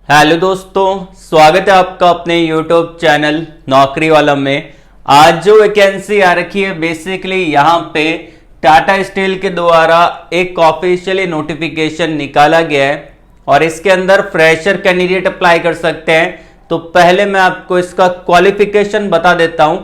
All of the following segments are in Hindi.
हेलो दोस्तों, स्वागत है आपका अपने यूट्यूब चैनल नौकरी वाला में। आज जो वैकेंसी आ रखी है बेसिकली यहाँ पे टाटा स्टील के द्वारा एक ऑफिशियली नोटिफिकेशन निकाला गया है और इसके अंदर फ्रेशर कैंडिडेट अप्लाई कर सकते हैं। तो पहले मैं आपको इसका क्वालिफिकेशन बता देता हूं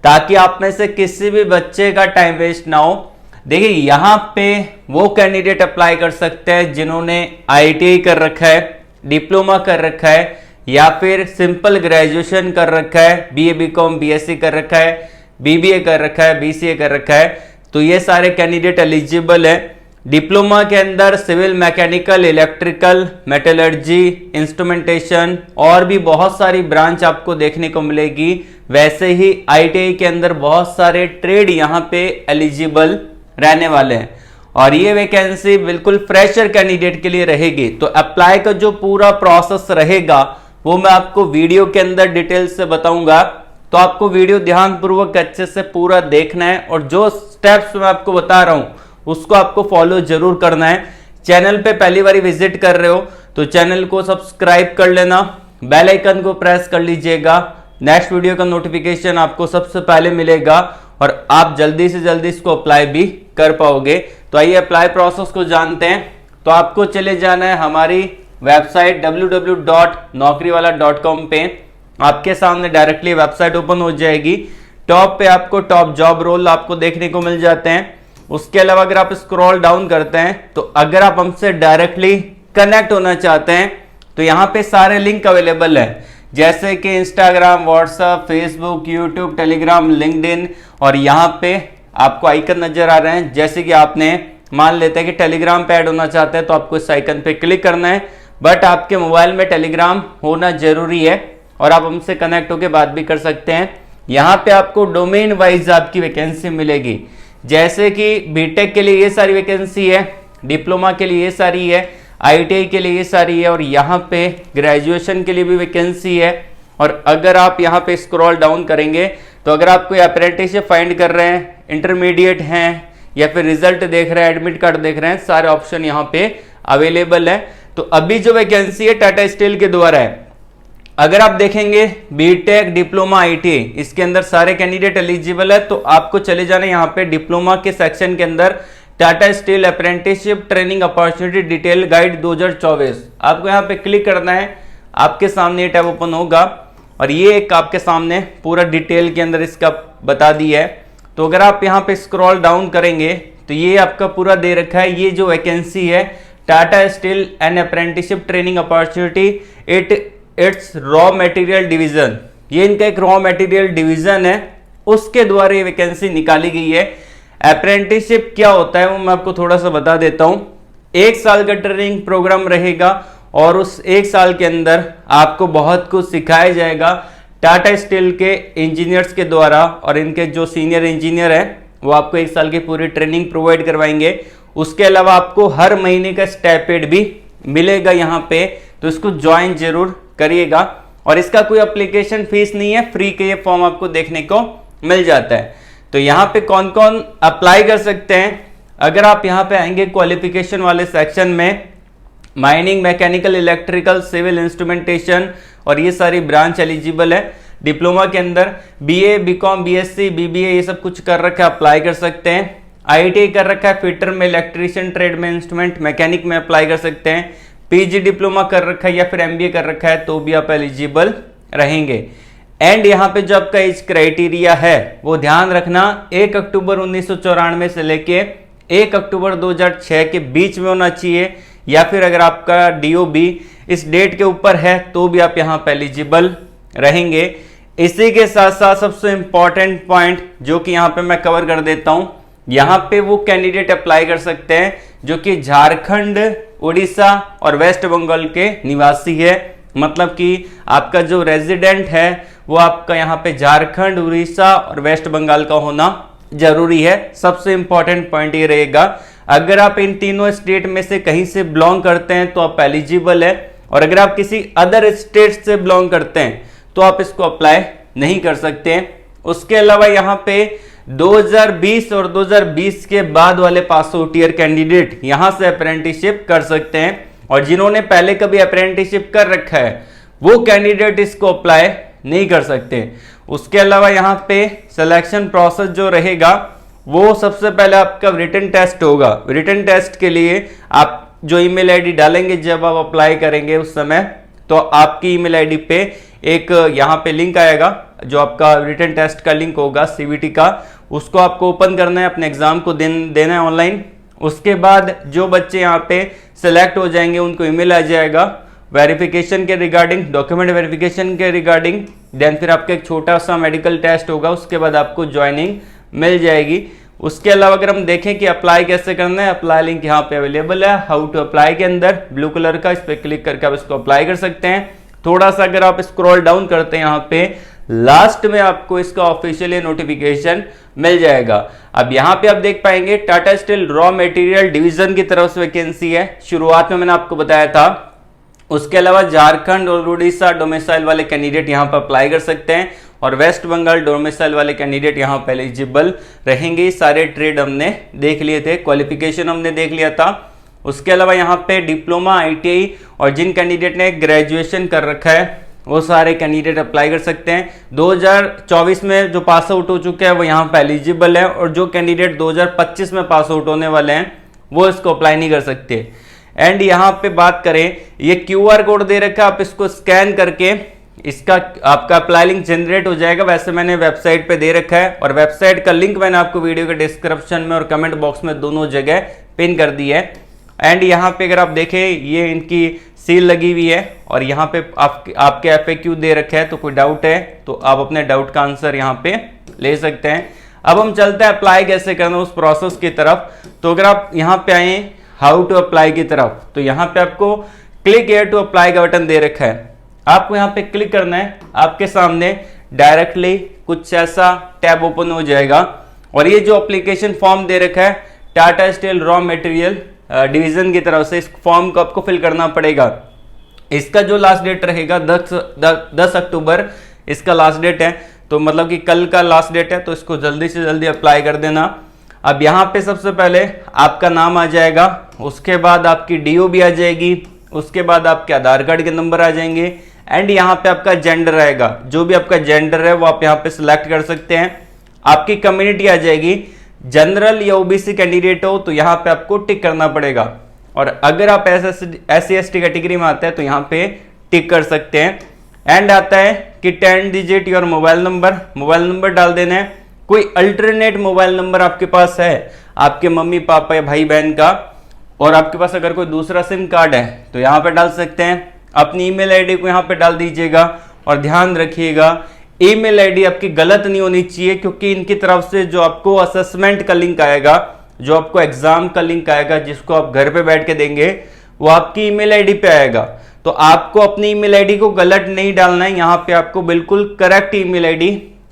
ताकि आप में से किसी भी बच्चे का टाइम वेस्ट ना हो। देखिए यहाँ पे वो कैंडिडेट अप्लाई कर सकते हैं जिन्होंने ITI कर रखा है, डिप्लोमा कर रखा है या फिर सिंपल ग्रेजुएशन कर रखा है, BA BCom BSc कर रखा है, BBA कर रखा है, BCA कर रखा है। तो ये सारे कैंडिडेट एलिजिबल है। डिप्लोमा के अंदर civil, mechanical, electrical, metallurgy, instrumentation और भी बहुत सारी ब्रांच आपको देखने को मिलेगी। वैसे ही ITI के अंदर बहुत सारे ट्रेड यहाँ पे एलिजिबल रहने वाले हैं और ये वैकेंसी बिल्कुल फ्रेशर कैंडिडेट के लिए रहेगी। तो अप्लाई का जो पूरा प्रोसेस रहेगा वो मैं आपको वीडियो के अंदर डिटेल से बताऊंगा। तो आपको वीडियो ध्यानपूर्वक अच्छे से पूरा देखना है और जो स्टेप्स मैं आपको बता रहा हूं उसको आपको फॉलो जरूर करना है। चैनल पे पहली बार विजिट कर रहे हो तो चैनल को सब्सक्राइब कर लेना, बेल आइकन को प्रेस कर लीजिएगा। नेक्स्ट वीडियो का नोटिफिकेशन आपको सबसे पहले मिलेगा और आप जल्दी से जल्दी इसको अप्लाई भी कर पाओगे। तो आइए अप्लाई प्रोसेस को जानते हैं। तो आपको चले जाना है हमारी वेबसाइट www.naukriwala.com पे। आपके सामने डायरेक्टली वेबसाइट ओपन हो जाएगी। टॉप पे आपको टॉप जॉब रोल आपको देखने को मिल जाते हैं। उसके अलावा अगर आप स्क्रॉल डाउन करते हैं तो अगर आप हमसे डायरेक्टली कनेक्ट होना चाहते हैं तो यहाँ पे सारे लिंक अवेलेबल है, जैसे कि Instagram, WhatsApp, Facebook, YouTube, Telegram, LinkedIn और यहाँ पे आपको आइकन नजर आ रहे हैं। जैसे कि आपने मान लेते हैं कि टेलीग्राम पे ऐड होना चाहते हैं तो आपको इस आइकन पे क्लिक करना है। बट आपके मोबाइल में टेलीग्राम होना जरूरी है और आप हमसे कनेक्ट होकर बात भी कर सकते हैं। यहाँ पे आपको डोमेन वाइज आपकी वैकेंसी मिलेगी, जैसे कि बीटेक के लिए ये सारी वैकेंसी है, डिप्लोमा के लिए ये सारी है, ITI के लिए ये सारी है और यहाँ पे ग्रेजुएशन के लिए भी वैकेंसी है। और अगर आप यहाँ पे स्क्रॉल डाउन करेंगे तो अगर आप कोई अप्रेंटिसशिप फाइंड कर रहे हैं, इंटरमीडिएट हैं या फिर रिजल्ट देख रहे हैं, एडमिट कार्ड देख रहे हैं, सारे ऑप्शन यहाँ पे अवेलेबल है। तो अभी जो वैकेंसी है टाटा स्टील के द्वारा है। अगर आप देखेंगे बीटेक, डिप्लोमा, ITI इसके अंदर सारे कैंडिडेट एलिजिबल है। तो आपको चले जाना यहाँ पे डिप्लोमा के सेक्शन के अंदर Tata steel apprenticeship training opportunity detail guide 2024 आपको यहाँ पे क्लिक करना है। आपके सामने ये टैब ओपन होगा और ये एक आपके सामने पूरा डिटेल के अंदर इसका बता दिया है। तो अगर आप यहाँ पे स्क्रॉल डाउन करेंगे तो ये आपका पूरा दे रखा है। ये जो वैकेंसी है Tata steel and apprenticeship training opportunity it's raw material division, ये इनका एक रॉ मटेरियल डिवीजन है, उसके द्वारा ये वैकेंसी निकाली गई है। अप्रेंटिसशिप क्या होता है वो मैं आपको थोड़ा सा बता देता हूं। 1 साल का ट्रेनिंग प्रोग्राम रहेगा और उस 1 साल के अंदर आपको बहुत कुछ सिखाया जाएगा टाटा स्टील के इंजीनियर्स के द्वारा और इनके जो सीनियर इंजीनियर है वो आपको 1 साल की पूरी ट्रेनिंग प्रोवाइड करवाएंगे। उसके अलावा आपको हर महीने का स्टाइपेंड भी मिलेगा यहाँ पे, तो इसको ज्वाइन जरूर करिएगा। और इसका कोई एप्लीकेशन फीस नहीं है, फ्री के ये फॉर्म आपको देखने को मिल जाता है। तो यहाँ पे कौन कौन अप्लाई कर सकते हैं, अगर आप यहाँ पे आएंगे क्वालिफिकेशन वाले सेक्शन में mining, mechanical, electrical, civil, instrumentation और ये सारी ब्रांच एलिजिबल है। डिप्लोमा के अंदर BA BCom BSc BBA ये सब कुछ कर रखा है, अप्लाई कर सकते हैं। ITI कर रखा है, फिटर में, इलेक्ट्रीशियन ट्रेड में, इंस्ट्रूमेंट मैकेनिक में अप्लाई कर सकते हैं। PG डिप्लोमा कर रखा है या फिर MBA कर रखा है तो भी आप एलिजिबल रहेंगे। एंड यहाँ पे जो आपका एज क्राइटेरिया है वो ध्यान रखना 1 अक्टूबर 1994 से लेके 1 अक्टूबर 2006 के बीच में होना चाहिए, या फिर अगर आपका DOB इस डेट के ऊपर है तो भी आप यहाँ पे एलिजिबल रहेंगे। इसी के साथ साथ सबसे इंपॉर्टेंट पॉइंट जो कि यहाँ पे मैं कवर कर देता हूँ, यहाँ पे वो कैंडिडेट अप्लाई कर सकते हैं जो कि झारखंड, उड़ीसा और वेस्ट बंगाल के निवासी है। मतलब कि आपका जो रेजिडेंट है वो आपका यहाँ पे झारखंड, उड़ीसा और वेस्ट बंगाल का होना जरूरी है। सबसे इंपॉर्टेंट पॉइंट ये रहेगा, अगर आप इन तीनों स्टेट में से कहीं से बिलोंग करते हैं तो आप एलिजिबल है, और अगर आप किसी अदर स्टेट से बिलोंग करते हैं तो आप इसको अप्लाई नहीं कर सकते हैं। उसके अलावा यहाँ पे 2020 और 2020 के बाद वाले पास आउट ईयर कैंडिडेट यहां से अप्रेंटिसशिप कर सकते हैं। और जिन्होंने पहले कभी अप्रेंटिसशिप कर रखा है वो कैंडिडेट इसको अप्लाई नहीं कर सकते। उसके अलावा यहाँ पे सिलेक्शन प्रोसेस जो रहेगा वो सबसे पहले आपका रिटन टेस्ट होगा। रिटन टेस्ट के लिए आप जो ईमेल आईडी डालेंगे जब आप अप्लाई करेंगे उस समय, तो आपकी ईमेल आईडी पे एक यहाँ पे लिंक आएगा जो आपका रिटन टेस्ट का लिंक होगा सीवीटी का, उसको आपको ओपन करना है, अपने एग्जाम को देना है ऑनलाइन। उसके बाद जो बच्चे यहाँ पे सिलेक्ट हो जाएंगे उनको ईमेल आ जाएगा वेरिफिकेशन के रिगार्डिंग, डॉक्यूमेंट वेरिफिकेशन के रिगार्डिंग, देन फिर आपका एक छोटा सा मेडिकल टेस्ट होगा, उसके बाद आपको ज्वाइनिंग मिल जाएगी। उसके अलावा अगर हम देखें कि अप्लाई कैसे करना है, अप्लाई लिंक यहाँ पे अवेलेबल है हाउ टू अप्लाई के अंदर ब्लू कलर का, इस पर क्लिक करके आप इसको अप्लाई कर सकते हैं। थोड़ा सा अगर आप स्क्रॉल डाउन करते हैं यहाँ पे लास्ट में आपको इसका ऑफिशियली नोटिफिकेशन मिल जाएगा। अब यहाँ पे आप देख पाएंगे Tata steel raw material division की तरफ से वैकेंसी है, शुरुआत में मैंने आपको बताया था। उसके अलावा झारखंड और उड़ीसा डोमिसाइल वाले कैंडिडेट यहाँ पर अप्लाई कर सकते हैं और वेस्ट बंगाल डोमिसाइल वाले कैंडिडेट यहाँ पर एलिजिबल रहेंगे। सारे ट्रेड हमने देख लिए थे, क्वालिफिकेशन हमने देख लिया था। उसके अलावा यहाँ पे डिप्लोमा, आईटीआई और जिन कैंडिडेट ने ग्रेजुएशन कर रखा है वो सारे कैंडिडेट अप्लाई कर सकते हैं। 2024 में जो पास आउट हो चुके हैं वो यहाँ पे एलिजिबल है और जो कैंडिडेट 2025 में पास आउट होने वाले हैं वो इसको अप्लाई नहीं कर सकते। एंड यहाँ पे बात करें, ये क्यूआर कोड दे रखा है, आप इसको स्कैन करके इसका आपका अप्लाई लिंक जनरेट हो जाएगा। वैसे मैंने वेबसाइट पे दे रखा है और वेबसाइट का लिंक मैंने आपको वीडियो के डिस्क्रिप्शन में और कमेंट बॉक्स में दोनों जगह पिन कर दी है। एंड यहाँ पे अगर आप देखें ये इनकी सील लगी हुई है और यहाँ पे आपके FAQ दे रखे हैं, तो कोई डाउट है तो आप अपने डाउट का आंसर यहाँ पे ले सकते हैं। अब हम चलते हैं अप्लाई कैसे करना उस प्रोसेस की तरफ। तो अगर आप यहाँ पे आए हाउ टू अप्लाई की तरफ, तो यहाँ पे आपको क्लिक हियर टू अप्लाई का बटन दे रखा है, आपको यहाँ पे क्लिक करना है। आपके सामने डायरेक्टली कुछ ऐसा टैब ओपन हो जाएगा और ये जो एप्लीकेशन फॉर्म दे रखा है Tata steel raw material division की तरफ से, इस फॉर्म को आपको फिल करना पड़ेगा। इसका जो लास्ट डेट रहेगा 10 अक्टूबर इसका लास्ट डेट है, तो मतलब कि कल का लास्ट डेट है, तो इसको जल्दी से जल्दी अप्लाई कर देना। अब यहाँ पे सबसे पहले आपका नाम आ जाएगा, उसके बाद आपकी DOB आ जाएगी, उसके बाद आपके आधार कार्ड के नंबर आ जाएंगे एंड यहाँ पे आपका जेंडर आएगा, जो भी आपका जेंडर है वो आप यहाँ पे सिलेक्ट कर सकते हैं। आपकी कम्युनिटी आ जाएगी, जनरल या OBC कैंडिडेट हो तो यहाँ पे आपको टिक करना पड़ेगा और अगर आप SC/ST कैटेगरी में आते हैं तो यहाँ पे टिक कर सकते हैं। एंड आता है कि 10 डिजिट योर मोबाइल नंबर डाल देना है। कोई अल्टरनेट मोबाइल नंबर आपके पास है आपके मम्मी पापा या भाई बहन का, और आपके पास अगर कोई दूसरा सिम कार्ड है तो यहाँ पे डाल सकते हैं। अपनी ईमेल आईडी को यहाँ पे डाल दीजिएगा और ध्यान रखिएगा ईमेल आईडी आपकी गलत नहीं होनी चाहिए, क्योंकि इनकी तरफ से जो आपको असेसमेंट का लिंक आएगा, जो आपको एग्जाम का लिंक आएगा जिसको आप घर पे बैठ के देंगे, वो आपकी ईमेल आईडी पे आएगा। तो आपको अपनी ईमेल आईडी को गलत नहीं डालना है, यहाँ पे आपको बिल्कुल करेक्ट ईमेल आईडी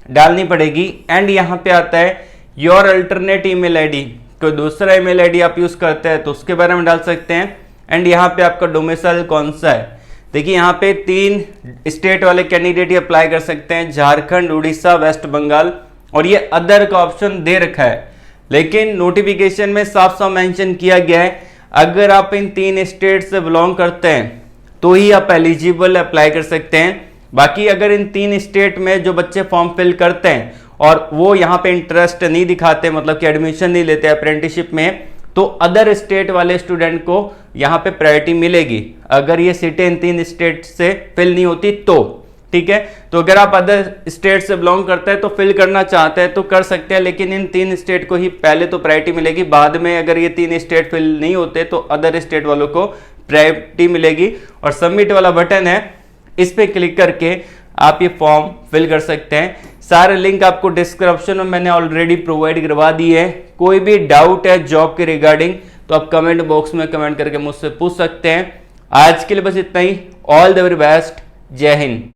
डालनी पड़ेगी। एंड यहाँ पे आता है योर अल्टरनेट ईमेल आईडी, कोई दूसरा ईमेल आईडी आप यूज करते हैं तो उसके बारे में डाल सकते हैं। एंड यहाँ पे आपका डोमिसाइल कौन सा है, देखिए यहाँ पे 3 स्टेट वाले कैंडिडेट ही अप्लाई कर सकते हैं, झारखंड, उड़ीसा, वेस्ट बंगाल, और ये अदर का ऑप्शन दे रखा है। लेकिन नोटिफिकेशन में साफ साफ मेंशन किया गया है अगर आप इन 3 स्टेट से बिलोंग करते हैं तो ही आप एलिजिबल अप्लाई कर सकते हैं। बाकी अगर इन 3 स्टेट में जो बच्चे फॉर्म फिल करते हैं और वो यहाँ पे इंटरेस्ट नहीं दिखाते, मतलब कि एडमिशन नहीं लेते अप्रेंटिसशिप में, तो अदर स्टेट वाले स्टूडेंट को यहाँ पे प्रायोरिटी मिलेगी अगर ये सीटें इन 3 स्टेट से फिल नहीं होती तो, ठीक है। तो अगर आप अदर स्टेट से बिलोंग करते हैं तो फिल करना चाहते हैं तो कर सकते हैं, लेकिन इन 3 स्टेट को ही पहले तो प्रायोरिटी मिलेगी, बाद में अगर ये 3 स्टेट फिल नहीं होते तो अदर स्टेट वालों को प्रायोरिटी मिलेगी। और सबमिट वाला बटन है, इस पे क्लिक करके आप ये फॉर्म फिल कर सकते हैं। सारे लिंक आपको डिस्क्रिप्शन में मैंने ऑलरेडी प्रोवाइड करवा दी है। कोई भी डाउट है जॉब के रिगार्डिंग तो आप कमेंट बॉक्स में कमेंट करके मुझसे पूछ सकते हैं। आज के लिए बस इतना ही। All the very best. जय हिंद।